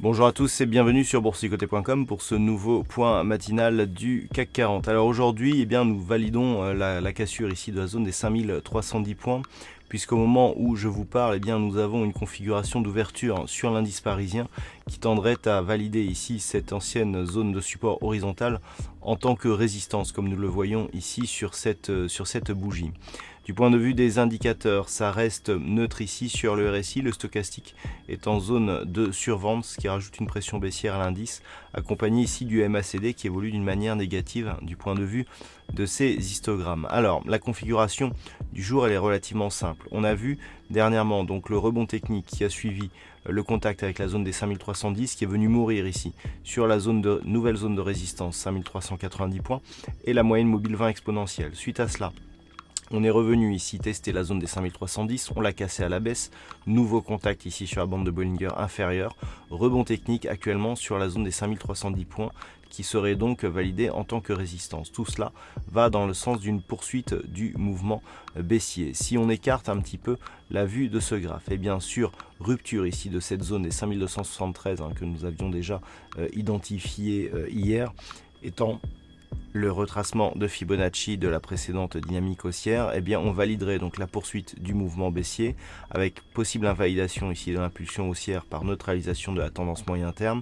Bonjour à tous et bienvenue sur boursicoté.com pour ce nouveau point matinal du CAC 40. Alors aujourd'hui, nous validons la cassure ici de la zone des 5310 points, puisqu'au moment où je vous parle, nous avons une configuration d'ouverture sur l'indice parisien qui tendrait à valider ici cette ancienne zone de support horizontale en tant que résistance, comme nous le voyons ici sur cette bougie. Du point de vue des indicateurs, ça reste neutre ici sur le RSI. Le stochastique est en zone de survente, ce qui rajoute une pression baissière à l'indice, accompagné ici du MACD qui évolue d'une manière négative du point de vue de ces histogrammes. Alors, la configuration du jour, elle est relativement simple. On a vu dernièrement donc le rebond technique qui a suivi le contact avec la zone des 5310 qui est venu mourir ici sur la nouvelle zone de résistance 5390 points et la moyenne mobile 20 exponentielle. Suite à cela, on est revenu ici tester la zone des 5310, on l'a cassé à la baisse, nouveau contact ici sur la bande de Bollinger inférieure, rebond technique actuellement sur la zone des 5310 points qui serait donc validé en tant que résistance. Tout cela va dans le sens d'une poursuite du mouvement baissier. Si on écarte un petit peu la vue de ce graphe, et bien sûr rupture ici de cette zone des 5273 que nous avions déjà identifié hier, étant le retracement de Fibonacci de la précédente dynamique haussière, on validerait donc la poursuite du mouvement baissier avec possible invalidation ici de l'impulsion haussière par neutralisation de la tendance moyen terme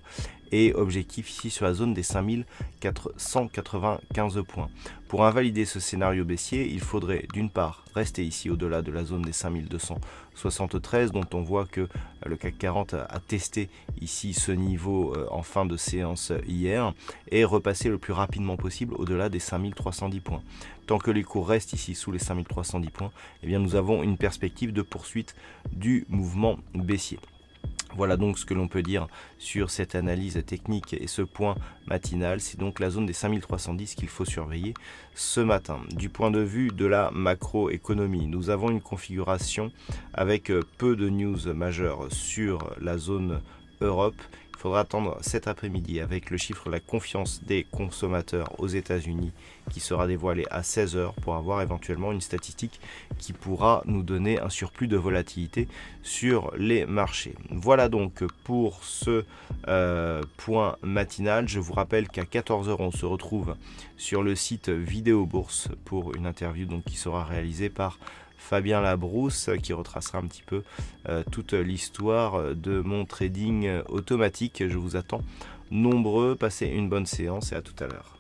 et objectif ici sur la zone des 5495 points. Pour invalider ce scénario baissier, il faudrait d'une part rester ici au-delà de la zone des 5273 dont on voit que le CAC 40 a testé ici ce niveau en fin de séance hier et repasser le plus rapidement possible au-delà des 5310 points. Tant que les cours restent ici sous les 5310 points, nous avons une perspective de poursuite du mouvement baissier. Voilà donc ce que l'on peut dire sur cette analyse technique et ce point matinal. C'est donc la zone des 5310 qu'il faut surveiller ce matin. Du point de vue de la macroéconomie, nous avons une configuration avec peu de news majeures sur la zone Europe. Il faudra attendre cet après-midi avec le chiffre de la confiance des consommateurs aux États-Unis qui sera dévoilé à 16h pour avoir éventuellement une statistique qui pourra nous donner un surplus de volatilité sur les marchés. Voilà donc pour ce point matinal. Je vous rappelle qu'à 14h on se retrouve sur le site Vidéo Bourse pour une interview qui sera réalisée par Fabien Labrousse qui retracera un petit peu toute l'histoire de mon trading automatique. Je vous attends nombreux, passez une bonne séance et à tout à l'heure.